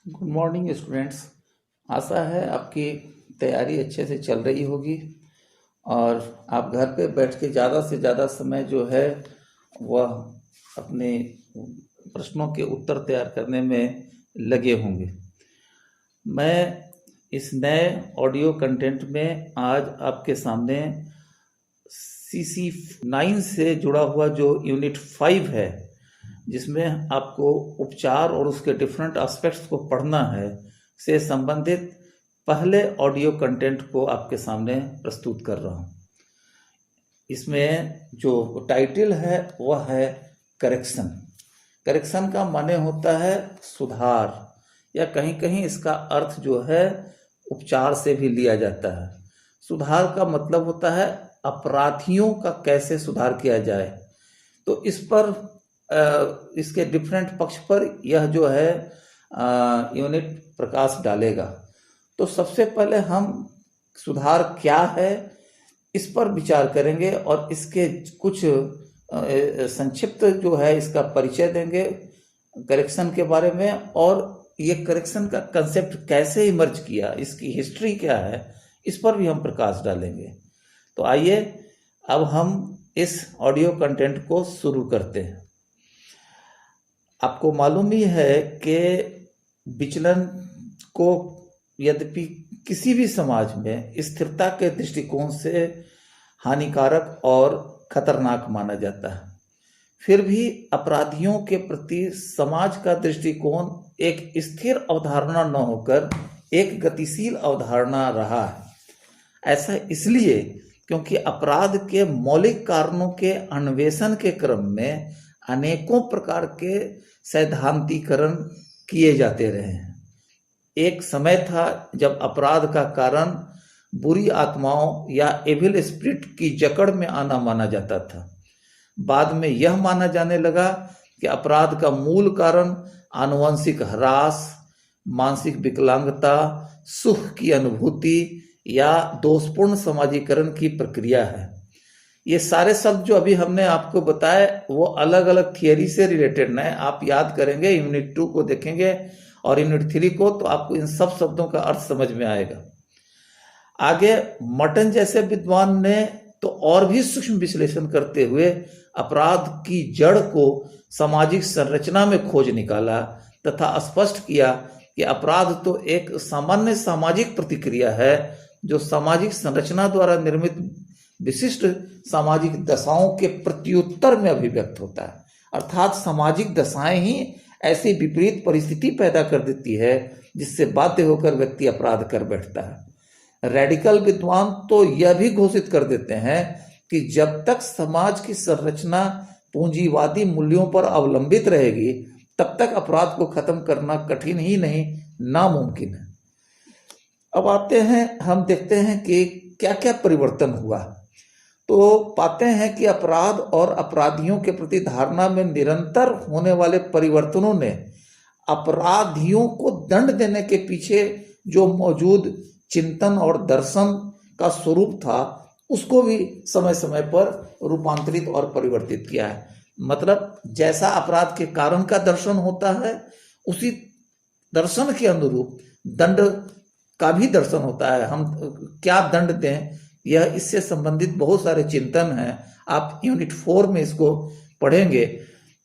Good morning students. आशा है आपकी तैयारी अच्छे से चल रही होगी और आप घर पे बैठ के ज़्यादा से ज़्यादा समय जो है वह अपने प्रश्नों के उत्तर तैयार करने में लगे होंगे। मैं इस नए ऑडियो कंटेंट में आज आपके सामने CC9 से जुड़ा हुआ जो यूनिट 5 है, जिसमें आपको उपचार और उसके डिफरेंट एस्पेक्ट्स को पढ़ना है, से संबंधित पहले ऑडियो कंटेंट को आपके सामने प्रस्तुत कर रहा हूँ। इसमें जो टाइटल है वह है करेक्शन। करेक्शन का माने होता है सुधार, या कहीं कहीं इसका अर्थ जो है उपचार से भी लिया जाता है। सुधार का मतलब होता है अपराधियों का कैसे सुधार किया जाए। तो इस पर इसके डिफरेंट पक्ष पर यह जो है यूनिट प्रकाश डालेगा। तो सबसे पहले हम सुधार क्या है इस पर विचार करेंगे और इसके कुछ संक्षिप्त जो है इसका परिचय देंगे करेक्शन के बारे में, और ये करेक्शन का कंसेप्ट कैसे इमर्ज किया, इसकी हिस्ट्री क्या है, इस पर भी हम प्रकाश डालेंगे। तो आइए अब हम इस ऑडियो कंटेंट को शुरू करते हैं। आपको मालूम ही है कि विचलन को यद्यपि किसी भी समाज में स्थिरता के दृष्टिकोण से हानिकारक और खतरनाक माना जाता है, फिर भी अपराधियों के प्रति समाज का दृष्टिकोण एक स्थिर अवधारणा न होकर एक गतिशील अवधारणा रहा है। ऐसा इसलिए क्योंकि अपराध के मौलिक कारणों के अन्वेषण के क्रम में अनेकों प्रकार के सैद्धांतिकरण किए जाते रहे हैं। एक समय था जब अपराध का कारण बुरी आत्माओं या एविल स्पिरिट की जकड़ में आना माना जाता था। बाद में यह माना जाने लगा कि अपराध का मूल कारण आनुवंशिक ह्रास, मानसिक विकलांगता, सुख की अनुभूति या दोषपूर्ण समाजीकरण की प्रक्रिया है। ये सारे शब्द जो अभी हमने आपको बताए वो अलग अलग थियरी से रिलेटेड हैं। आप याद करेंगे, यूनिट 2 को देखेंगे और यूनिट 3 को, तो आपको इन सब शब्दों का अर्थ समझ में आएगा। आगे मर्टन जैसे विद्वान ने तो और भी सूक्ष्म विश्लेषण करते हुए अपराध की जड़ को सामाजिक संरचना में खोज निकाला तथा स्पष्ट किया कि अपराध तो एक सामान्य सामाजिक प्रतिक्रिया है जो सामाजिक संरचना द्वारा निर्मित विशिष्ट सामाजिक दशाओं के प्रत्युत्तर में अभिव्यक्त होता है। अर्थात सामाजिक दशाएं ही ऐसी विपरीत परिस्थिति पैदा कर देती है जिससे बाध्य होकर व्यक्ति अपराध कर बैठता है। रेडिकल विद्वान तो यह भी घोषित कर देते हैं कि जब तक समाज की संरचना पूंजीवादी मूल्यों पर अवलंबित रहेगी तब तक अपराध को खत्म करना कठिन ही नहीं, नामुमकिन है। अब आते हैं, हम देखते हैं कि क्या क्या परिवर्तन हुआ। तो पाते हैं कि अपराध और अपराधियों के प्रति धारणा में निरंतर होने वाले परिवर्तनों ने अपराधियों को दंड देने के पीछे जो मौजूद चिंतन और दर्शन का स्वरूप था उसको भी समय समय पर रूपांतरित और परिवर्तित किया है। मतलब जैसा अपराध के कारण का दर्शन होता है उसी दर्शन के अनुरूप दंड का भी दर्शन होता है। हम क्या दंड दें, यह इससे संबंधित बहुत सारे चिंतन हैं। आप यूनिट 4 में इसको पढ़ेंगे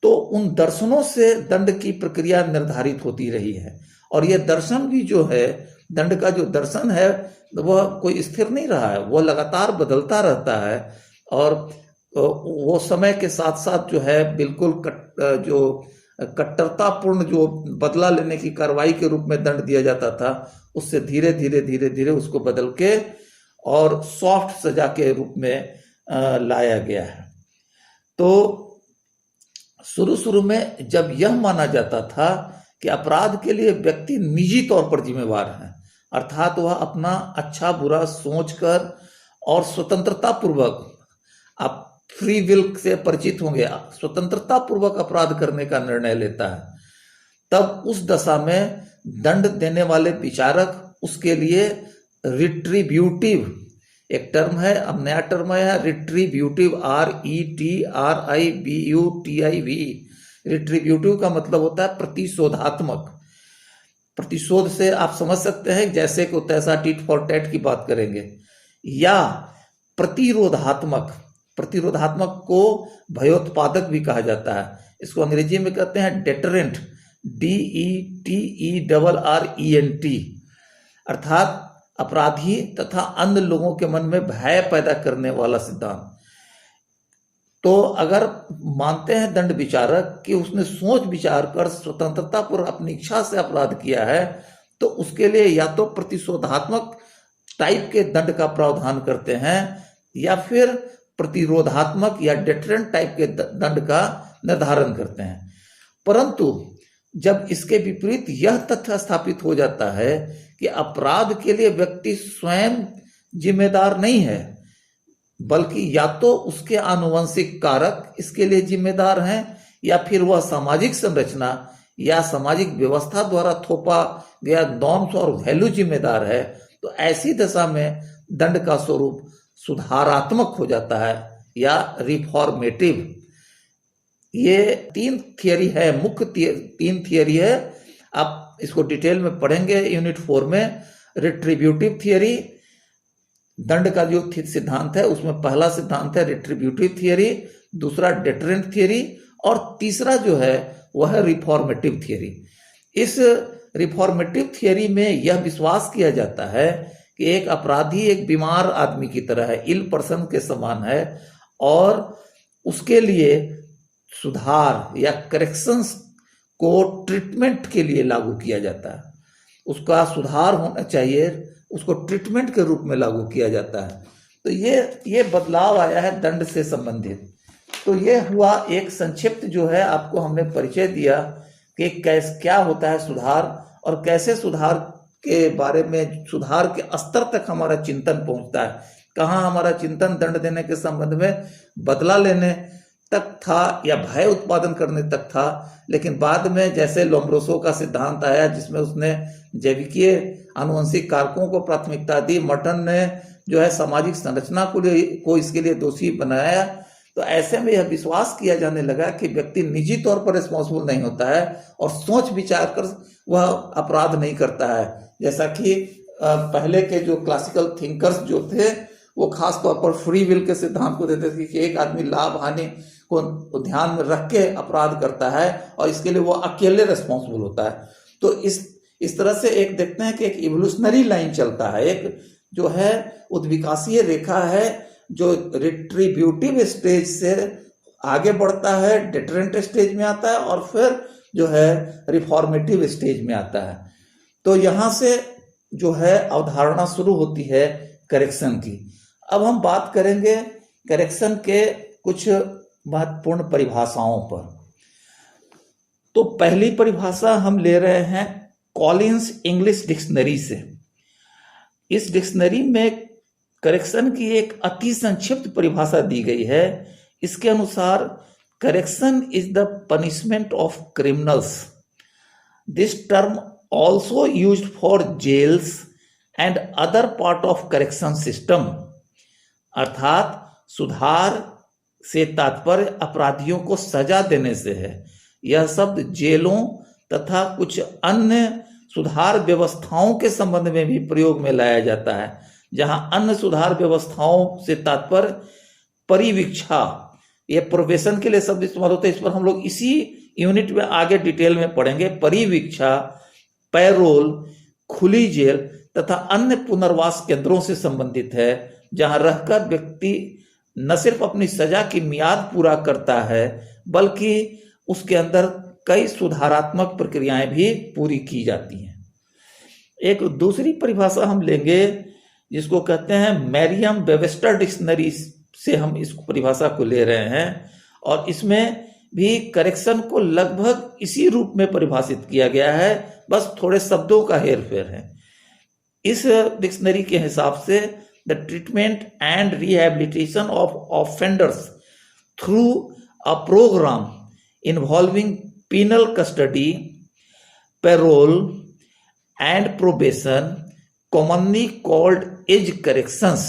तो उन दर्शनों से दंड की प्रक्रिया निर्धारित होती रही है। और यह दर्शन भी जो है, दंड का जो दर्शन है वह कोई स्थिर नहीं रहा है, वह लगातार बदलता रहता है। और वो समय के साथ साथ जो है बिल्कुल जो कट्टरतापूर्ण जो बदला लेने की कार्रवाई के रूप में दंड दिया जाता था उससे धीरे धीरे धीरे धीरे उसको बदल के और सॉफ्ट सजा के रूप में लाया गया है। तो शुरू शुरू में जब यह माना जाता था कि अपराध के लिए व्यक्ति निजी तौर पर जिम्मेवार है, अर्थात वह अपना अच्छा बुरा सोचकर और स्वतंत्रता पूर्वक, आप फ्री विल से परिचित होंगे, स्वतंत्रता पूर्वक अपराध करने का निर्णय लेता है, तब उस दशा में दंड देने वाले विचारक उसके लिए रिट्रीब्यूटिव, एक टर्म है, अब नया टर्म है रिट्रीब्यूटिव, RETRIBUTIV। रिट्रीब्यूटिव का मतलब होता है प्रतिशोधात्मक। प्रतिशोध से आप समझ सकते हैं जैसे को तैसा टिट फॉर टैट की बात करेंगे, या प्रतिरोधात्मक, प्रतिरोधात्मक को भयोत्पादक भी कहा जाता है। इसको अंग्रेजी में कहते हैं डेटरेंट, DETERRENT, अर्थात अपराधी तथा अन्य लोगों के मन में भय पैदा करने वाला सिद्धांत। तो अगर मानते हैं दंड विचारक कि उसने सोच विचार कर स्वतंत्रता पर अपनी इच्छा से अपराध किया है, तो उसके लिए या तो प्रतिशोधात्मक टाइप के दंड का प्रावधान करते हैं या फिर प्रतिरोधात्मक या डेटरेंट टाइप के दंड का निर्धारण करते हैं। परंतु जब इसके विपरीत यह तथ्य स्थापित हो जाता है कि अपराध के लिए व्यक्ति स्वयं जिम्मेदार नहीं है, बल्कि या तो उसके आनुवंशिक कारक इसके लिए जिम्मेदार हैं, या फिर वह सामाजिक संरचना या सामाजिक व्यवस्था द्वारा थोपा गया नॉर्म्स और वैल्यू जिम्मेदार है, तो ऐसी दशा में दंड का स्वरूप सुधारात्मक हो जाता है या रिफॉर्मेटिव। ये तीन थियरी है, मुख्य तीन थियरी है। आप इसको डिटेल में पढ़ेंगे यूनिट 4 में। रिट्रीब्यूटिव थियरी, दंड का जो सिद्धांत है उसमें पहला सिद्धांत है रिट्रीब्यूटिव थियरी, दूसरा डेटरेंट थियरी, और तीसरा जो है वह है रिफॉर्मेटिव थियरी। इस रिफॉर्मेटिव थियरी में यह विश्वास किया जाता है कि एक अपराधी एक बीमार आदमी की तरह है, इल पर्सन के समान है, और उसके लिए सुधार या करेक्शंस को ट्रीटमेंट के लिए लागू किया जाता है। उसका सुधार होना चाहिए, उसको ट्रीटमेंट के रूप में लागू किया जाता है। तो ये बदलाव आया है दंड से संबंधित। तो ये हुआ एक संक्षिप्त जो है आपको हमने परिचय दिया कि क्या होता है सुधार, और कैसे सुधार के बारे में, सुधार के स्तर तक हमारा चिंतन पहुंचता है। कहाँ हमारा चिंतन दंड देने के संबंध में बदला लेने तक था या भय उत्पादन करने तक था, लेकिन बाद में जैसे लोम्ब्रोसो का सिद्धांत आया जिसमें उसने जैविकीय आनुवंशिक कारकों को प्राथमिकता दी, मर्टन ने जो है सामाजिक संरचना को इसके लिए दोषी बनाया, तो ऐसे में यह विश्वास किया जाने लगा कि व्यक्ति निजी तौर पर रिस्पॉन्सिबल नहीं होता है और सोच विचार कर वह अपराध नहीं करता है। जैसा कि पहले के जो क्लासिकल थिंकर्स जो थे वो खास तौर पर फ्री विल के सिद्धांत को देते थे कि एक आदमी लाभ हानि को ध्यान में रख के अपराध करता है और इसके लिए वो अकेले रिस्पॉन्सिबल होता है। तो इस तरह से एक देखते हैं कि एक इवोल्यूशनरी लाइन चलता है, एक जो है उद्विकासीय रेखा है जो रिट्रीब्यूटिव स्टेज से आगे बढ़ता है, डेटरेंट स्टेज में आता है और फिर जो है रिफॉर्मेटिव स्टेज में आता है। तो यहाँ से जो है अवधारणा शुरू होती है करेक्शन की। अब हम बात करेंगे करेक्शन के कुछ महत्वपूर्ण परिभाषाओं पर। तो पहली परिभाषा हम ले रहे हैं कॉलिंस इंग्लिश डिक्शनरी से। इस डिक्शनरी में करेक्शन की एक अति संक्षिप्त परिभाषा दी गई है। इसके अनुसार correction is the punishment of criminals. This term also used for jails and other part of correction system. अर्थात सुधार से तात्पर्य अपराधियों को सजा देने से है। यह शब्द जेलों तथा कुछ अन्य सुधार व्यवस्थाओं के संबंध में भी प्रयोग में लाया जाता है, जहां अन्य सुधार व्यवस्थाओं से तात्पर्य परिवीक्षा, ये प्रोबेशन के लिए शब्द इस्तेमाल होते हैं। इस पर हम लोग इसी यूनिट में आगे डिटेल में पढ़ेंगे। परिवीक्षा, पैरोल, खुली जेल तथा अन्य पुनर्वास केंद्रों से संबंधित है, जहां रहकर व्यक्ति न सिर्फ अपनी सजा की मियाद पूरा करता है बल्कि उसके अंदर कई सुधारात्मक प्रक्रियाएं भी पूरी की जाती हैं। एक दूसरी परिभाषा हम लेंगे जिसको कहते हैं मैरियम वेबस्टर डिक्शनरी से हम इस परिभाषा को ले रहे हैं, और इसमें भी करेक्शन को लगभग इसी रूप में परिभाषित किया गया है, बस थोड़े शब्दों का हेरफेर है। इस डिक्शनरी के हिसाब से the treatment and rehabilitation of offenders through a programme involving penal custody, parole and probation, commonly called age corrections.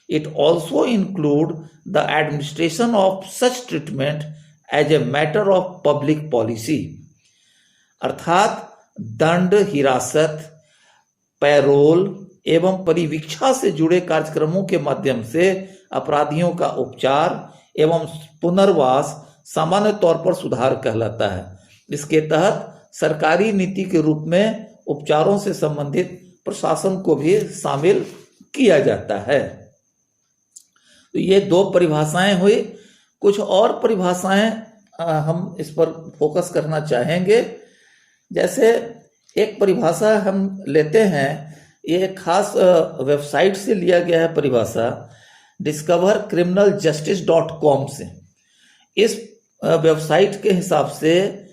It also include the administration of such treatment as a matter of public policy. अर्थात दंड, हिरासत, payroll एवं परिवीक्षा से जुड़े कार्यक्रमों के माध्यम से अपराधियों का उपचार एवं पुनर्वास सामान्य तौर पर सुधार कहलाता है। इसके तहत सरकारी नीति के रूप में उपचारों से संबंधित प्रशासन को भी शामिल किया जाता है। तो ये दो परिभाषाएं हुई। कुछ और परिभाषाएं हम इस पर फोकस करना चाहेंगे। जैसे एक परिभाषा हम लेते हैं, ये खास वेबसाइट से लिया गया है परिभाषा, discovercriminaljustice.com से। इस वेबसाइट के हिसाब से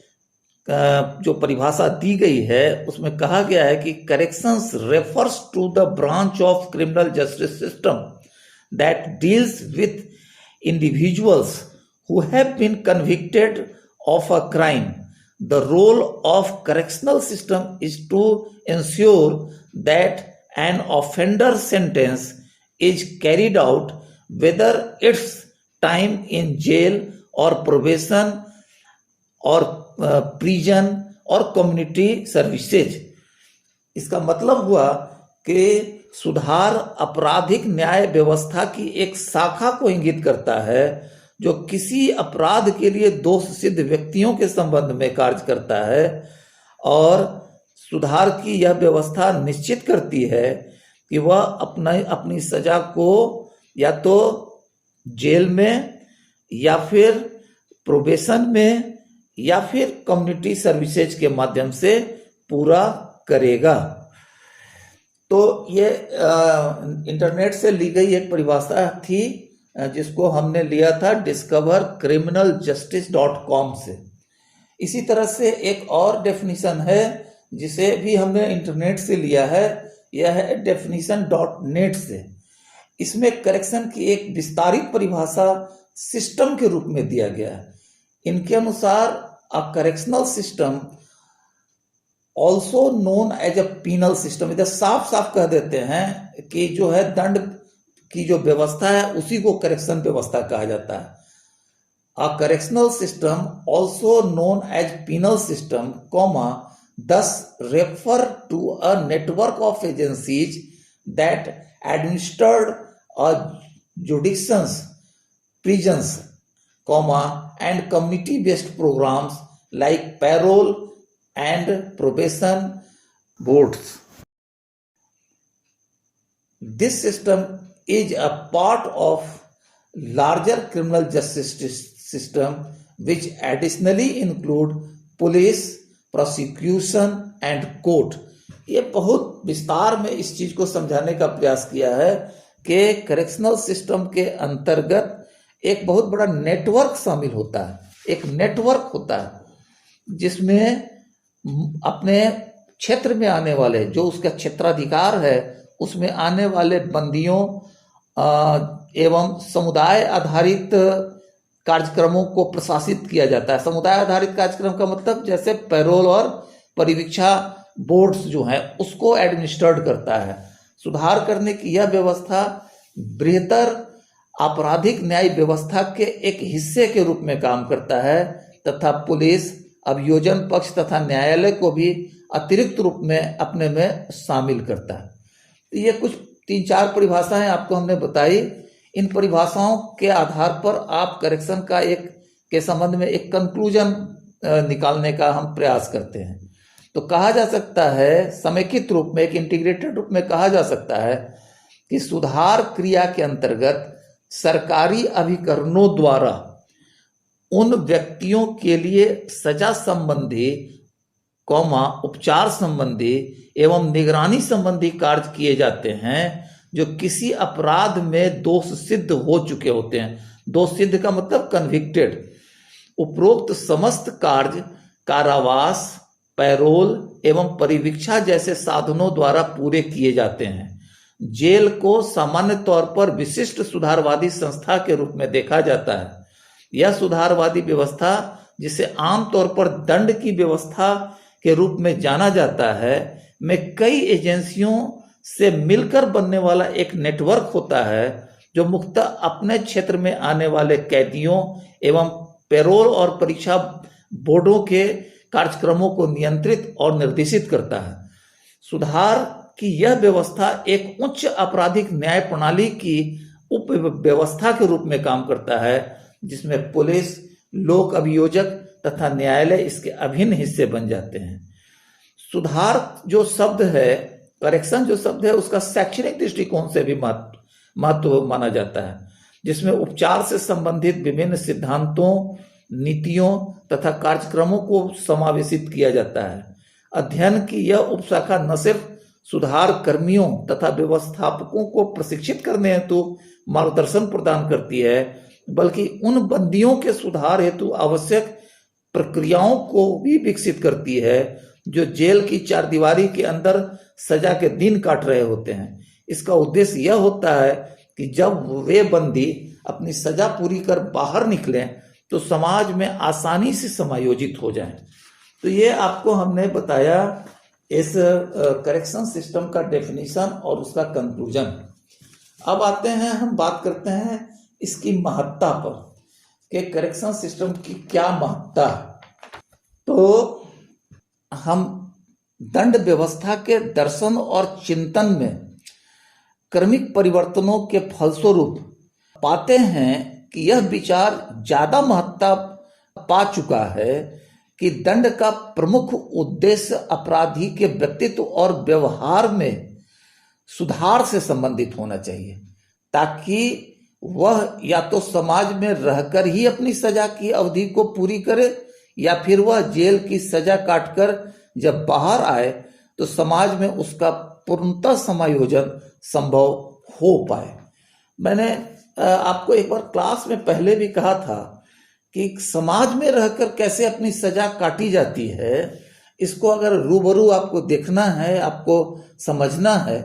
जो परिभाषा दी गई है उसमें कहा गया है कि corrections refers to the branch of criminal justice system that deals with individuals who have been convicted of a crime. The role of correctional system is to ensure that an offender sentence is carried out, whether it's time in jail or probation or prison or community services. इसका मतलब हुआ कि सुधार आपराधिक न्याय व्यवस्था की एक शाखा को इंगित करता है जो किसी अपराध के लिए दोष सिद्ध व्यक्तियों के संबंध में कार्य करता है, और सुधार की यह व्यवस्था निश्चित करती है कि वह अपनी सजा को या तो जेल में या फिर प्रोबेशन में या फिर कम्युनिटी सर्विसेज के माध्यम से पूरा करेगा। तो ये इंटरनेट से ली गई एक परिभाषा थी जिसको हमने लिया था discovercriminaljustice.com से। इसी तरह से एक और डेफिनेशन है जिसे भी हमने इंटरनेट से लिया है, यह है definition.net से। इसमें करेक्शन की एक विस्तारित परिभाषा सिस्टम के रूप में दिया गया है। इनके अनुसार a correctional system also known as a penal system, इधर साफ साफ कह देते हैं कि जो है दंड की जो व्यवस्था है उसी को करेक्शन व्यवस्था कहा जाता है। A correctional system also known as penal system, thus refer to a network of agencies that administered jurisdictions, prisons, and community-based programs like parole and probation boards. This system is a part of larger criminal justice system which additionally include police, prosecution and court. ये बहुत विस्तार में इस चीज को समझाने का प्रयास किया है कि करेक्शनल सिस्टम के अंतर्गत एक बहुत बड़ा नेटवर्क शामिल होता है। एक नेटवर्क होता है जिसमें अपने क्षेत्र में आने वाले, जो उसका क्षेत्राधिकार है, उसमें आने वाले बंदियों एवं समुदाय आधारित कार्यक्रमों को प्रशासित किया जाता है। समुदाय आधारित कार्यक्रम का मतलब जैसे पैरोल और परिवीक्षा बोर्ड्स जो हैं उसको एडमिनिस्ट्रेट करता है। सुधार करने की यह व्यवस्था बेहतर आपराधिक न्याय व्यवस्था के एक हिस्से के रूप में काम करता है तथा पुलिस, अभियोजन पक्ष तथा न्यायालय को भी अतिरिक्त रूप में अपने में शामिल करता है। तो ये कुछ 3-4 परिभाषाएं आपको हमने बताई। इन परिभाषाओं के आधार पर आप करेक्शन का के संबंध में एक कंक्लूजन निकालने का हम प्रयास करते हैं। तो कहा जा सकता है, समेकित रूप में, एक इंटीग्रेटेड रूप में कहा जा सकता है कि सुधार क्रिया के अंतर्गत सरकारी अभिकरणों द्वारा उन व्यक्तियों के लिए सजा संबंधी, उपचार संबंधी एवं निगरानी संबंधी कार्य किए जाते हैं जो किसी अपराध में दोष सिद्ध हो चुके होते हैं। दोष सिद्ध का मतलब कन्विक्टेड। उपरोक्त समस्त कार्य कारावास, पैरोल एवं परिवीक्षा जैसे साधनों द्वारा पूरे किए जाते हैं। जेल को सामान्य तौर पर विशिष्ट सुधारवादी संस्था के रूप में देखा जाता है। यह सुधारवादी व्यवस्था, जिसे आमतौर पर दंड की व्यवस्था के रूप में जाना जाता है, में कई एजेंसियों से मिलकर बनने वाला एक नेटवर्क होता है जो मुख्यतः अपने क्षेत्र में आने वाले कैदियों एवं पैरोल और परीक्षा बोर्डों के कार्यक्रमों को नियंत्रित और निर्देशित करता है। सुधार की यह व्यवस्था एक उच्च आपराधिक न्याय प्रणाली की उप व्यवस्था के रूप में काम करता है, जिसमें पुलिस, लोक अभियोजक तथा न्यायालय इसके अभिन्न हिस्से बन जाते हैं। सुधार जो शब्द है, करेक्शन जो शब्द है, उसका शैक्षणिक दृष्टिकोण से भी महत्व माना जाता है, जिसमें उपचार से संबंधित विभिन्न सिद्धांतों, नीतियों तथा कार्यक्रमों को समावेशित किया जाता है। अध्ययन की यह उपशाखा न सिर्फ सुधार कर्मियों तथा व्यवस्थापकों को प्रशिक्षित करने हेतु मार्गदर्शन प्रदान करती है, बल्कि उन बंदियों के सुधार हेतु आवश्यक प्रक्रियाओं को भी विकसित करती है जो जेल की चारदीवारी के अंदर सजा के दिन काट रहे होते हैं। इसका उद्देश्य यह होता है कि जब वे बंदी अपनी सजा पूरी कर बाहर निकलें तो समाज में आसानी से समायोजित हो जाएं। तो ये आपको हमने बताया इस करेक्शन सिस्टम का डेफिनेशन और उसका कंक्लूजन। अब आते हैं, हम बात करते हैं इसकी महत्ता पर कि करेक्शन सिस्टम की क्या महत्ता है। तो हम दंड व्यवस्था के दर्शन और चिंतन में क्रमिक परिवर्तनों के फलस्वरूप पाते हैं कि यह विचार ज्यादा महत्ता पा चुका है कि दंड का प्रमुख उद्देश्य अपराधी के व्यक्तित्व और व्यवहार में सुधार से संबंधित होना चाहिए, ताकि वह या तो समाज में रहकर ही अपनी सजा की अवधि को पूरी करे या फिर वह जेल की सजा काटकर जब बाहर आए तो समाज में उसका पूर्णतः समायोजन संभव हो पाए। मैंने आपको एक बार क्लास में पहले भी कहा था कि समाज में रहकर कैसे अपनी सजा काटी जाती है, इसको अगर रूबरू आपको देखना है, आपको समझना है,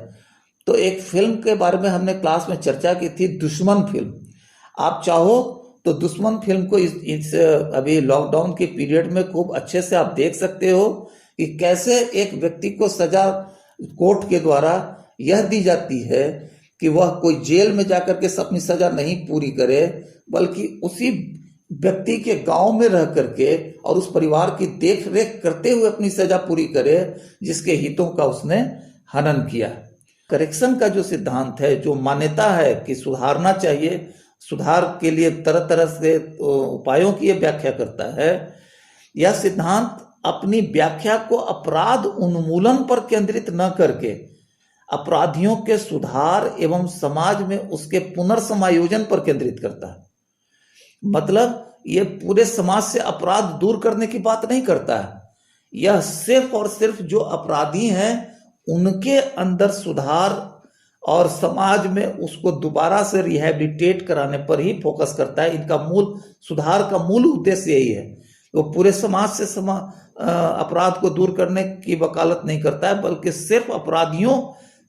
तो एक फिल्म के बारे में हमने क्लास में चर्चा की थी, दुश्मन फिल्म। आप चाहो तो दुश्मन फिल्म को इस अभी लॉकडाउन के पीरियड में खूब अच्छे से आप देख सकते हो कि कैसे एक व्यक्ति को सजा कोर्ट के द्वारा यह दी जाती है कि वह कोई जेल में जाकर के अपनी सजा नहीं पूरी करे, बल्कि उसी व्यक्ति के गांव में रह करके और उस परिवार की देख रेख करते हुए अपनी सजा पूरी करे जिसके हितों का उसने हनन किया। करेक्शन का जो सिद्धांत है, जो मान्यता है कि सुधारना चाहिए, सुधार के लिए तरह तरह से उपायों की यह व्याख्या करता है। यह सिद्धांत अपनी व्याख्या को अपराध उन्मूलन पर केंद्रित न करके अपराधियों के सुधार एवं समाज में उसके पुनर्समायोजन पर केंद्रित करता है। मतलब यह पूरे समाज से अपराध दूर करने की बात नहीं करता है, यह सिर्फ और सिर्फ जो अपराधी हैं उनके अंदर सुधार और समाज में उसको दोबारा से रिहैबिलिटेट कराने पर ही फोकस करता है। इनका मूल सुधार का मूल उद्देश्य यही है। वो पूरे समाज से अपराध को दूर करने की वकालत नहीं करता है, बल्कि सिर्फ अपराधियों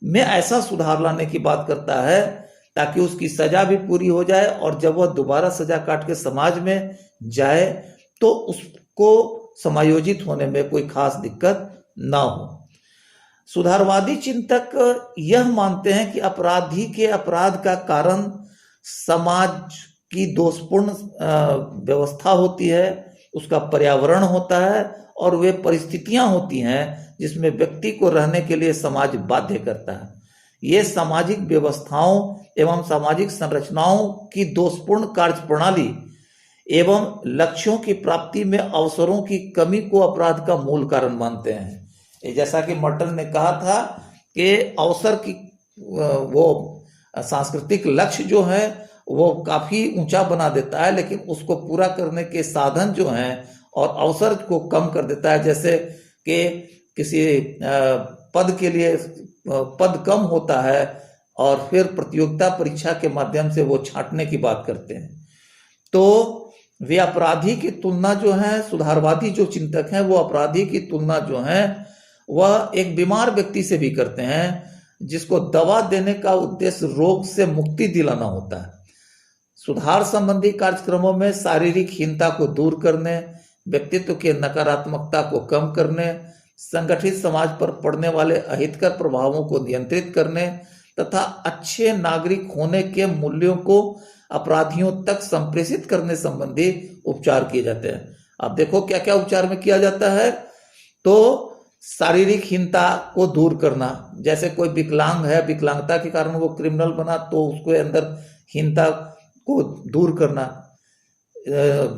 में ऐसा सुधार लाने की बात करता है ताकि उसकी सजा भी पूरी हो जाए और जब वह दोबारा सजा काट के समाज में जाए तो उसको समायोजित होने में कोई खास दिक्कत ना हो। सुधारवादी चिंतक यह मानते हैं कि अपराधी के अपराध का कारण समाज की दोषपूर्ण व्यवस्था होती है, उसका पर्यावरण होता है और वे परिस्थितियां होती हैं जिसमें व्यक्ति को रहने के लिए समाज बाध्य करता है। ये सामाजिक व्यवस्थाओं एवं सामाजिक संरचनाओं की दोषपूर्ण कार्यप्रणाली एवं लक्ष्यों की प्राप्ति में अवसरों की कमी को अपराध का मूल कारण मानते हैं। जैसा कि मर्टन ने कहा था कि अवसर की वो सांस्कृतिक लक्ष्य जो है वो काफी ऊंचा बना देता है, लेकिन उसको पूरा करने के साधन जो हैं और अवसर को कम कर देता है। जैसे कि किसी पद के लिए पद कम होता है और फिर प्रतियोगिता परीक्षा के माध्यम से वो छांटने की बात करते हैं। तो वे अपराधी की तुलना जो है, सुधारवादी जो चिंतक हैं वो अपराधी की तुलना जो है वह एक बीमार व्यक्ति से भी करते हैं जिसको दवा देने का उद्देश्य रोग से मुक्ति दिलाना होता है। सुधार संबंधी कार्यक्रमों में शारीरिक हीनता को दूर करने, व्यक्तित्व के नकारात्मकता को कम करने, संगठित समाज पर पड़ने वाले अहितकर प्रभावों को नियंत्रित करने तथा अच्छे नागरिक होने के मूल्यों को अपराधियों तक संप्रेषित करने संबंधी उपचार किए जाते हैं। अब देखो क्या क्या उपचार में किया जाता है। तो शारीरिक हीनता को दूर करना, जैसे कोई विकलांग है, विकलांगता के कारण वो क्रिमिनल बना, तो उसके अंदर हीनता को दूर करना।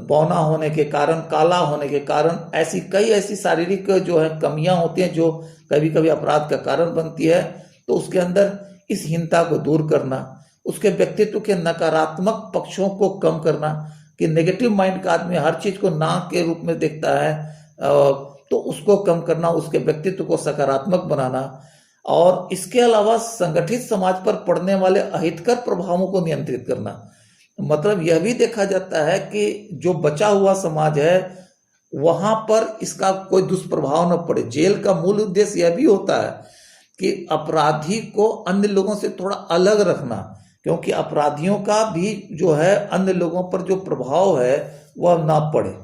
बौना होने के कारण, काला होने के कारण, ऐसी कई ऐसी शारीरिक जो है कमियां होती हैं जो कभी कभी अपराध का कारण बनती है। तो उसके अंदर इस हीनता को दूर करना, उसके व्यक्तित्व के नकारात्मक पक्षों को कम करना, कि नेगेटिव माइंड का आदमी हर चीज को ना के रूप में देखता है, तो उसको कम करना, उसके व्यक्तित्व को सकारात्मक बनाना। और इसके अलावा संगठित समाज पर पड़ने वाले अहितकर प्रभावों को नियंत्रित करना। मतलब यह भी देखा जाता है कि जो बचा हुआ समाज है वहां पर इसका कोई दुष्प्रभाव न पड़े। जेल का मूल उद्देश्य यह भी होता है कि अपराधी को अन्य लोगों से थोड़ा अलग रखना, क्योंकि अपराधियों का भी जो है अन्य लोगों पर जो प्रभाव है वह ना पड़े।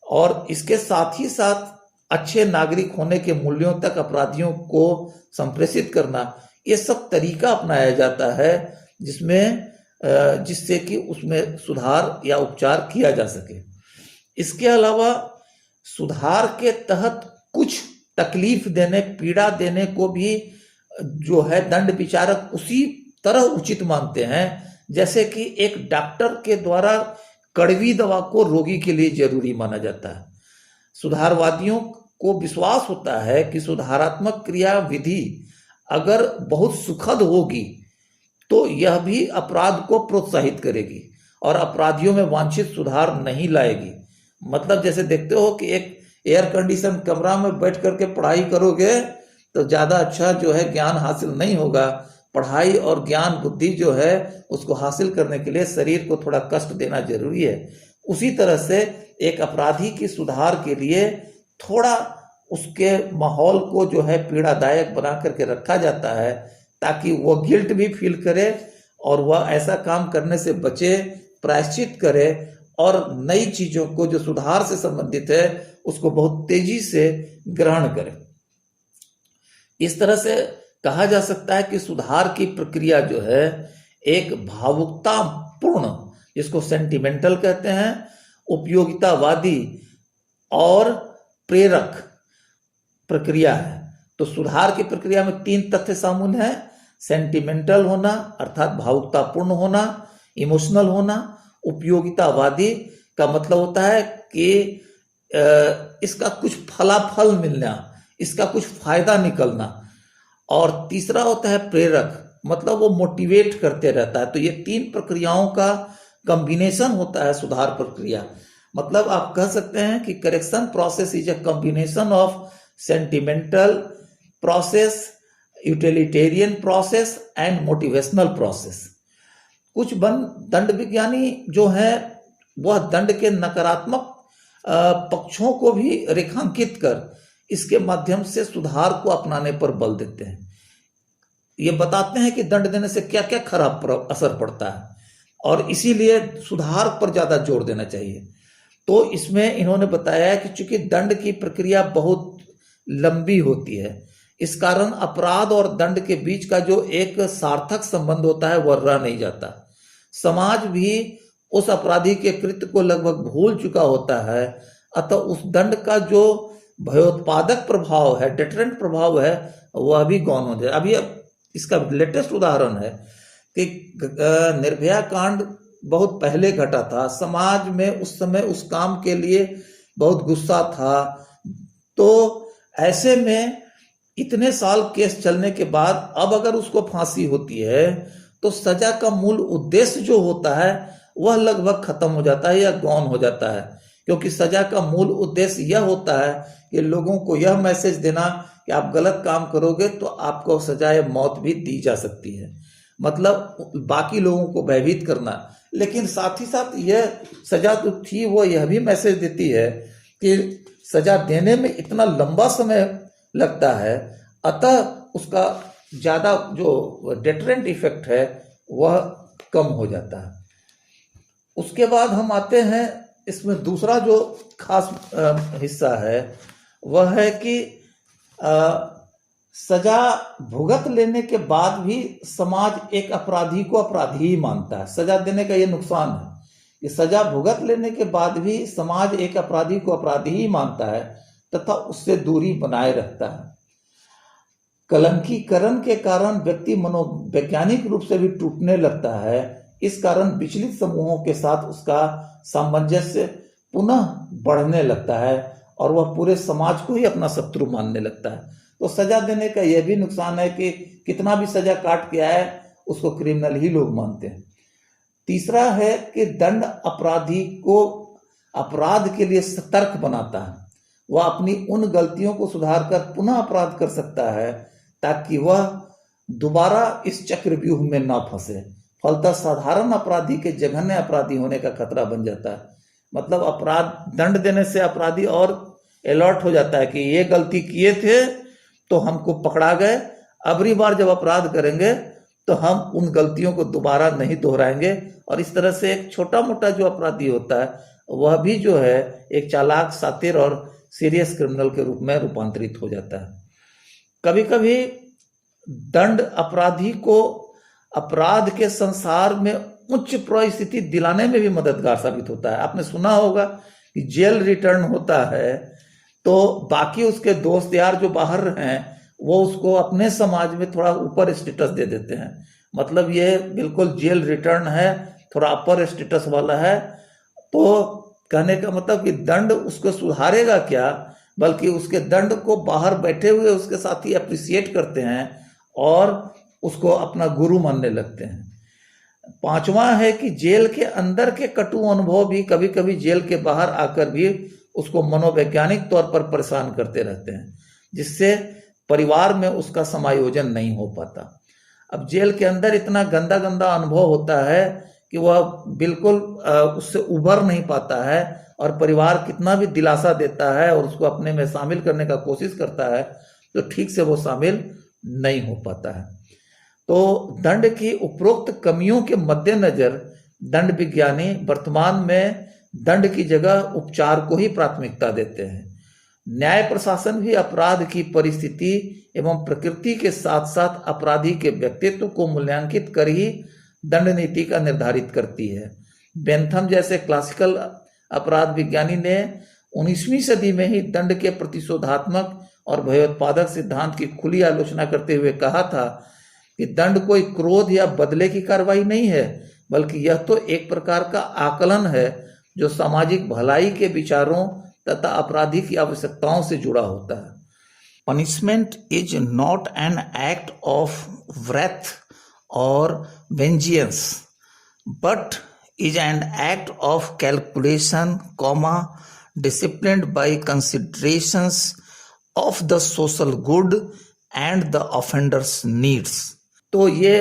और इसके साथ ही साथ अच्छे नागरिक होने के मूल्यों तक अपराधियों को संप्रेषित करना, ये सब तरीका अपनाया जाता है जिससे कि उसमें सुधार या उपचार किया जा सके। इसके अलावा सुधार के तहत कुछ तकलीफ देने, पीड़ा देने को भी जो है दंड विचारक उसी तरह उचित मानते हैं जैसे कि एक डॉक्टर के द्वारा कड़वी दवा को रोगी के लिए जरूरी माना जाता है। सुधारवादियों को विश्वास होता है कि सुधारात्मक क्रिया विधि अगर बहुत सुखद होगी तो यह भी अपराध को प्रोत्साहित करेगी और अपराधियों में वांछित सुधार नहीं लाएगी। मतलब जैसे देखते हो कि एक एयर कंडीशन कमरा में बैठ करके पढ़ाई करोगे तो ज्यादा अच्छा जो है ज्ञान हासिल नहीं होगा। पढ़ाई और ज्ञान बुद्धि जो है उसको हासिल करने के लिए शरीर को थोड़ा कष्ट देना जरूरी है। उसी तरह से एक अपराधी की सुधार के लिए थोड़ा उसके माहौल को जो है पीड़ादायक बना करके रखा जाता है ताकि वह गिल्ट भी फील करे और वह ऐसा काम करने से बचे, प्रायश्चित करे और नई चीजों को जो सुधार से संबंधित है उसको बहुत तेजी से ग्रहण करे। इस तरह से कहा जा सकता है कि सुधार की प्रक्रिया जो है एक भावुकता पूर्ण, जिसको सेंटिमेंटल कहते हैं, उपयोगितावादी और प्रेरक प्रक्रिया है। तो सुधार की प्रक्रिया में 3 तथ्य शामिल हैं: सेंटिमेंटल होना अर्थात भावुकतापूर्ण होना, इमोशनल होना। उपयोगितावादी का मतलब होता है कि इसका कुछ फलाफल मिलना, इसका कुछ फायदा निकलना। और तीसरा होता है प्रेरक, मतलब वो मोटिवेट करते रहता है। तो ये 3 प्रक्रियाओं का कॉम्बिनेशन होता है सुधार प्रक्रिया। मतलब आप कह सकते हैं कि correction process is a combination of sentimental process, utilitarian process and motivational process. कुछ दंड विज्ञानी जो है वह दंड के नकारात्मक पक्षों को भी रेखांकित कर इसके माध्यम से सुधार को अपनाने पर बल देते हैं। ये बताते हैं कि दंड देने से क्या क्या खराब असर पड़ता है और इसीलिए सुधार पर ज्यादा जोर देना चाहिए। तो इसमें इन्होंने बताया है कि चूंकि दंड की प्रक्रिया बहुत लंबी होती है, इस कारण अपराध और दंड के बीच का जो एक सार्थक संबंध होता है वह रह नहीं जाता। समाज भी उस अपराधी के कृत्य को लगभग भूल चुका होता है, अतः उस दंड का जो भयोत्पादक प्रभाव है, डेटरेंट प्रभाव है, वह भी गौण हो जाए। अभी इसका लेटेस्ट उदाहरण है कि निर्भया कांड बहुत पहले घटा था। समाज में उस समय उस काम के लिए बहुत गुस्सा था। तो ऐसे में इतने साल केस चलने के बाद अब अगर उसको फांसी होती है तो सजा का मूल उद्देश्य जो होता है वह लगभग खत्म हो जाता है या गौण हो जाता है, क्योंकि सजा का मूल उद्देश्य यह होता है कि लोगों को यह मैसेज देना कि आप गलत काम करोगे तो आपको सजाए मौत भी दी जा सकती है। मतलब बाकी लोगों को भयभीत करना। लेकिन साथ ही साथ यह सजा तो थी, वो यह भी मैसेज देती है कि सजा देने में इतना लंबा समय लगता है, अतः उसका ज्यादा जो डेटरेंट इफेक्ट है वह कम हो जाता है। उसके बाद हम आते हैं, इसमें दूसरा जो खास हिस्सा है वह है कि सजा भुगत लेने के बाद भी समाज एक अपराधी को अपराधी ही मानता है। सजा देने का ये नुकसान है कि सजा भुगत लेने के बाद भी समाज एक अपराधी को अपराधी ही मानता है तथा उससे दूरी बनाए रखता है। कलंकीकरण के कारण व्यक्ति मनोवैज्ञानिक रूप से भी टूटने लगता है। इस कारण विचलित समूहों के साथ उसका सामंजस्य पुनः बढ़ने लगता है और वह पूरे समाज को ही अपना शत्रु मानने लगता है। तो सजा देने का यह भी नुकसान है कि कितना भी सजा काट के आए उसको क्रिमिनल ही लोग मानते हैं। तीसरा है कि दंड अपराधी को अपराध के लिए सतर्क बनाता है। वह अपनी उन गलतियों को सुधार कर पुनः अपराध कर सकता है ताकि वह दोबारा इस चक्रव्यूह में ना फंसे। फलतः साधारण अपराधी के जघन्य अपराधी होने का खतरा बन जाता है। मतलब अपराध दंड देने से अपराधी और अलर्ट हो जाता है कि ये गलती किए थे तो हमको पकड़ा गए, अगली बार जब अपराध करेंगे तो हम उन गलतियों को दोबारा नहीं दोहराएंगे। और इस तरह से एक छोटा मोटा जो अपराधी होता है वह भी जो है एक चालाक, शातिर और सीरियस क्रिमिनल के रूप में रूपांतरित हो जाता है। कभी कभी दंड अपराधी को अपराध के संसार में उच्च परिस्थिति दिलाने में भी मददगार साबित होता है। आपने सुना होगा कि जेल रिटर्न होता है तो बाकी उसके दोस्त यार जो बाहर हैं वो उसको अपने समाज में थोड़ा ऊपर स्टेटस दे देते हैं। मतलब ये बिल्कुल जेल रिटर्न है, थोड़ा अपर स्टेटस वाला है। तो कहने का मतलब कि दंड उसको सुधारेगा क्या, बल्कि उसके दंड को बाहर बैठे हुए उसके साथी अप्रिसिएट करते हैं और उसको अपना गुरु मानने लगते हैं। पांचवा है कि जेल के अंदर के कटु अनुभव भी कभी कभी जेल के बाहर आकर भी उसको मनोवैज्ञानिक तौर पर परेशान करते रहते हैं, जिससे परिवार में उसका समायोजन नहीं हो पाता। अब जेल के अंदर इतना गंदा गंदा अनुभव होता है कि वह बिल्कुल उससे उभर नहीं पाता है और परिवार कितना भी दिलासा देता है और उसको अपने में शामिल करने का कोशिश करता है तो ठीक से वो शामिल नहीं हो पाता है। तो दंड की उपरोक्त कमियों के मद्देनजर दंड विज्ञानी वर्तमान में दंड की जगह उपचार को ही प्राथमिकता देते हैं। न्याय प्रशासन भी अपराध की परिस्थिति एवं प्रकृति के साथ साथ अपराधी के व्यक्तित्व को मूल्यांकित कर ही दंड नीति का निर्धारित करती है। बेंथम जैसे क्लासिकल अपराध विज्ञानी ने 19वीं सदी में ही दंड के प्रतिशोधात्मक और भयोत्पादक सिद्धांत की खुली आलोचना करते हुए कहा था कि दंड कोई क्रोध या बदले की कार्रवाई नहीं है, बल्कि यह तो एक प्रकार का आकलन है जो सामाजिक भलाई के विचारों तथा अपराधी की आवश्यकताओं से जुड़ा होता है। Punishment is not an act of wrath और vengeance, but is an act of calculation, disciplined by considerations of the social good and the offender's needs। तो ये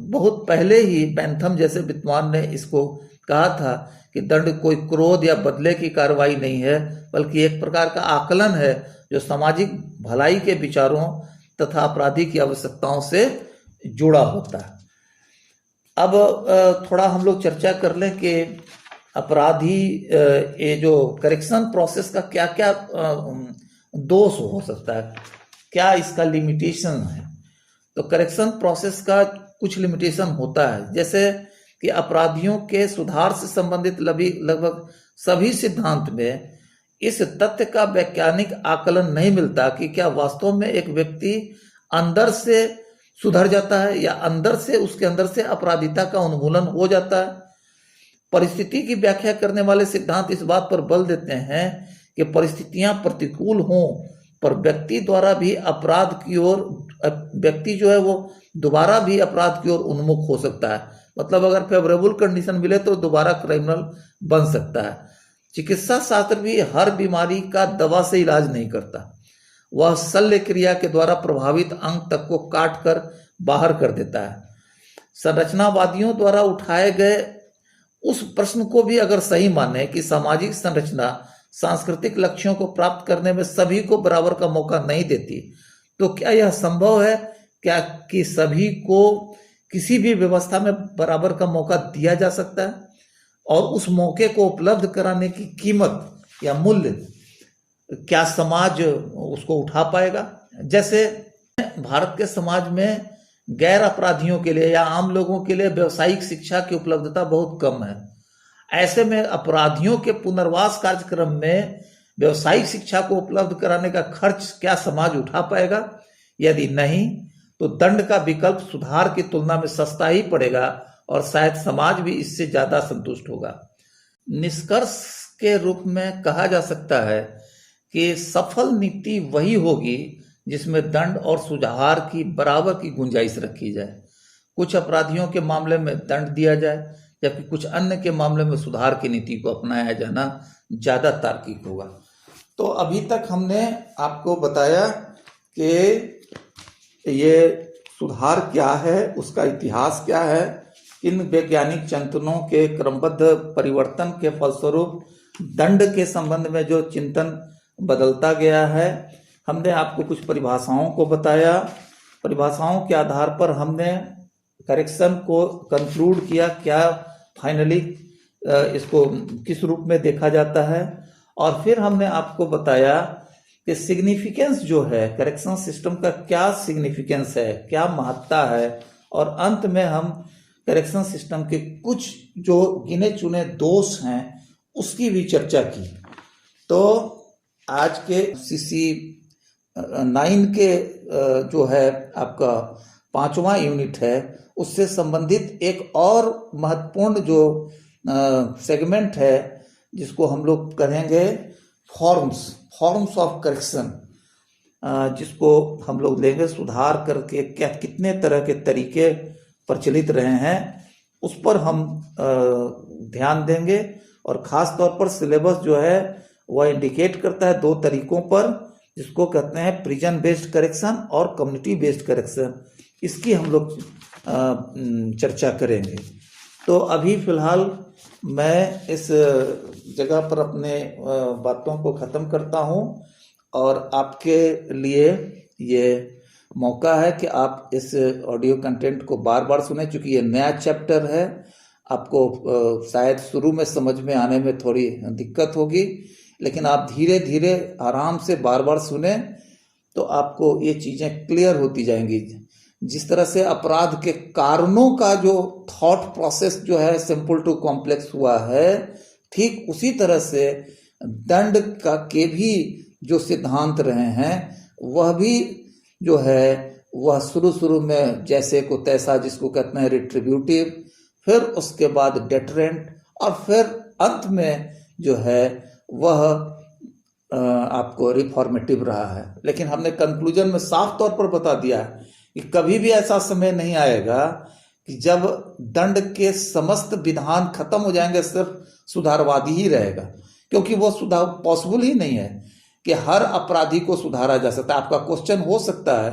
बहुत पहले ही बेंथम जैसे विद्वान ने इसको कहा था कि दंड कोई क्रोध या बदले की कार्रवाई नहीं है, बल्कि एक प्रकार का आकलन है जो सामाजिक भलाई के विचारों तथा अपराधी की आवश्यकताओं से जुड़ा होता है। अब थोड़ा हम लोग चर्चा कर लें कि अपराधी ये जो करेक्शन प्रोसेस का क्या क्या दोष हो सकता है, क्या इसका लिमिटेशन है। तो करेक्शन प्रोसेस का कुछ लिमिटेशन होता है, जैसे कि अपराधियों के सुधार से संबंधित लगभग सभी सिद्धांत में इस तथ्य का वैज्ञानिक आकलन नहीं मिलता कि क्या वास्तव में एक व्यक्ति अंदर से सुधर जाता है या अंदर से उसके अंदर से अपराधिता का उन्मूलन हो जाता है। परिस्थिति की व्याख्या करने वाले सिद्धांत इस बात पर बल देते हैं कि परिस्थितियां प्रतिकूल हों पर व्यक्ति द्वारा भी अपराध की ओर व्यक्ति जो है वो दोबारा भी अपराध की ओर उन्मुख हो सकता है। मतलब अगर फेवरेबल कंडीशन मिले तो दोबारा क्रिमिनल बन सकता है। चिकित्सा शास्त्र भी हर बीमारी का दवा से इलाज नहीं करता, वह शल्य क्रिया के द्वारा प्रभावित अंग तक को काट कर बाहर कर देता है। संरचनावादियों द्वारा उठाए गए उस प्रश्न को भी अगर सही माने कि सामाजिक संरचना सांस्कृतिक लक्ष्यों को प्राप्त करने में सभी को बराबर का मौका नहीं देती, तो क्या यह संभव है क्या कि सभी को किसी भी व्यवस्था में बराबर का मौका दिया जा सकता है और उस मौके को उपलब्ध कराने की कीमत या मूल्य क्या समाज उसको उठा पाएगा। जैसे भारत के समाज में गैर अपराधियों के लिए या आम लोगों के लिए व्यवसायिक शिक्षा की उपलब्धता बहुत कम है। ऐसे में अपराधियों के पुनर्वास कार्यक्रम में व्यवसायिक शिक्षा को उपलब्ध कराने का खर्च क्या समाज उठा पाएगा? यदि नहीं, तो दंड का विकल्प सुधार की तुलना में सस्ता ही पड़ेगा और शायद समाज भी इससे ज्यादा संतुष्ट होगा। निष्कर्ष के रूप में कहा जा सकता है कि सफल नीति वही होगी जिसमें दंड और सुधार की बराबर की गुंजाइश रखी जाए। कुछ अपराधियों के मामले में दंड दिया जाए, जबकि कुछ अन्य के मामले में सुधार की नीति को अपनाया जाना ज्यादा तार्किक होगा। तो अभी तक हमने आपको बताया कि ये सुधार क्या है, उसका इतिहास क्या है, इन वैज्ञानिक चिंतनों के क्रमबद्ध परिवर्तन के फलस्वरूप दंड के संबंध में जो चिंतन बदलता गया है। हमने आपको कुछ परिभाषाओं को बताया। परिभाषाओं के आधार पर हमने करेक्शन को कंक्लूड किया, क्या फाइनली इसको किस रूप में देखा जाता है। और फिर हमने आपको बताया कि सिग्निफिकेंस जो है करेक्शन सिस्टम का, क्या सिग्निफिकेंस है, क्या महत्ता है। और अंत में हम करेक्शन सिस्टम के कुछ जो गिने चुने दोष हैं उसकी भी चर्चा की। तो आज के CC 9 के जो है आपका 5वां यूनिट है, उससे संबंधित एक और महत्वपूर्ण जो सेगमेंट है जिसको हम लोग करेंगे फॉर्म्स ऑफ करेक्शन, जिसको हम लोग लेंगे सुधार करके क्या कितने तरह के तरीके प्रचलित रहे हैं उस पर हम ध्यान देंगे। और खास तौर पर सिलेबस जो है वह इंडिकेट करता है 2 तरीकों पर, जिसको कहते हैं प्रिजन बेस्ड करेक्शन और कम्युनिटी बेस्ड करेक्शन। इसकी हम लोग चर्चा करेंगे। तो अभी फिलहाल मैं इस जगह पर अपने बातों को ख़त्म करता हूँ और आपके लिए ये मौका है कि आप इस ऑडियो कंटेंट को बार बार सुने, चूँकि ये नया चैप्टर है। आपको शायद शुरू में समझ में आने में थोड़ी दिक्कत होगी, लेकिन आप धीरे धीरे आराम से बार बार सुने तो आपको ये चीज़ें क्लियर होती जाएंगी। जिस तरह से अपराध के कारणों का जो थॉट प्रोसेस जो है सिंपल टू कॉम्प्लेक्स हुआ है, ठीक उसी तरह से दंड का के भी जो सिद्धांत रहे हैं वह भी जो है वह शुरू में जैसे को तैसा, जिसको कहते हैं रिट्रीब्यूटिव, फिर उसके बाद डेटरेंट, और फिर अंत में जो है वह आपको रिफॉर्मेटिव रहा है। लेकिन हमने कंक्लूजन में साफ तौर पर बता दिया है कि कभी भी ऐसा समय नहीं आएगा कि जब दंड के समस्त विधान खत्म हो जाएंगे, सिर्फ सुधारवादी ही रहेगा, क्योंकि वो सुधार पॉसिबल ही नहीं है कि हर अपराधी को सुधारा जा सकता है। आपका क्वेश्चन हो सकता है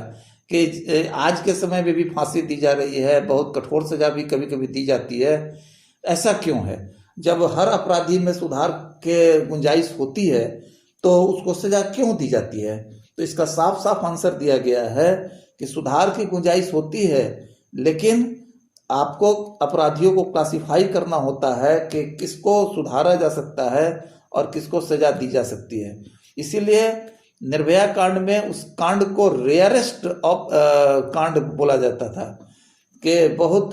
कि आज के समय में भी फांसी दी जा रही है, बहुत कठोर सजा भी कभी कभी दी जाती है, ऐसा क्यों है? जब हर अपराधी में सुधार के गुंजाइश होती है तो उसको सजा क्यों दी जाती है? तो इसका साफ साफ आंसर दिया गया है कि सुधार की गुंजाइश होती है, लेकिन आपको अपराधियों को क्लासिफाई करना होता है कि किसको सुधारा जा सकता है और किसको सजा दी जा सकती है। इसीलिए निर्भया कांड में उस कांड को रेयरेस्ट ऑफ कांड बोला जाता था, कि बहुत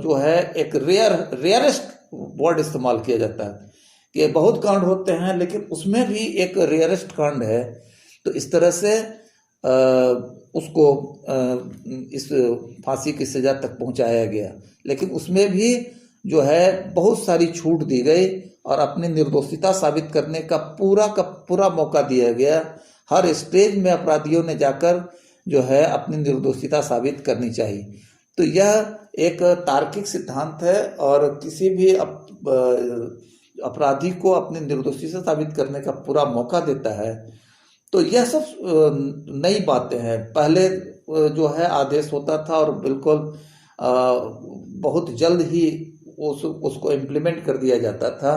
जो है एक रेयरेस्ट वर्ड इस्तेमाल किया जाता है कि बहुत कांड होते हैं लेकिन उसमें भी एक रेयरेस्ट कांड है। तो इस तरह से उसको इस फांसी की सजा तक पहुंचाया गया, लेकिन उसमें भी जो है बहुत सारी छूट दी गई और अपनी निर्दोषिता साबित करने का पूरा मौका दिया गया। हर स्टेज में अपराधियों ने जाकर जो है अपनी निर्दोषिता साबित करनी चाहिए। तो यह एक तार्किक सिद्धांत है और किसी भी अपराधी को अपनी निर्दोषिता साबित करने का पूरा मौका देता है। तो यह सब नई बातें हैं। पहले जो है आदेश होता था और बिल्कुल बहुत जल्द ही उसको इम्प्लीमेंट कर दिया जाता था।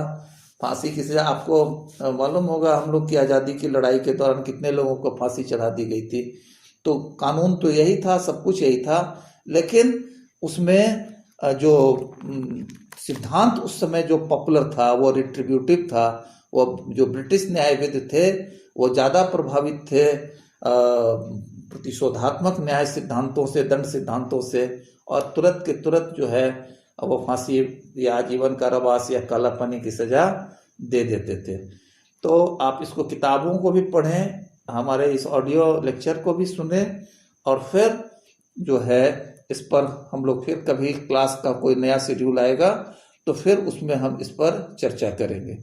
फांसी की सजा, आपको मालूम होगा हम लोग की आज़ादी की लड़ाई के दौरान कितने लोगों को फांसी चढ़ा दी गई थी। तो कानून तो यही था, सब कुछ यही था, लेकिन उसमें जो सिद्धांत उस समय जो पॉपुलर था वो रिट्रीब्यूटिव था। वो जो ब्रिटिश न्यायविद थे वो ज़्यादा प्रभावित थे प्रतिशोधात्मक न्याय सिद्धांतों से, दंड सिद्धांतों से, और तुरंत के तुरंत जो है वो फांसी या आजीवन कारावास या कालापानी की सजा दे देते थे। तो आप इसको किताबों को भी पढ़ें, हमारे इस ऑडियो लेक्चर को भी सुने, और फिर जो है इस पर हम लोग फिर कभी क्लास का कोई नया शेड्यूल आएगा तो फिर उसमें हम इस पर चर्चा करेंगे।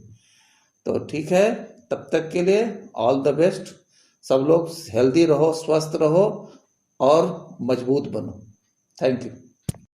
तो ठीक है, तब तक के लिए ऑल द बेस्ट। सब लोग हेल्दी रहो, स्वस्थ रहो और मजबूत बनो। Thank you.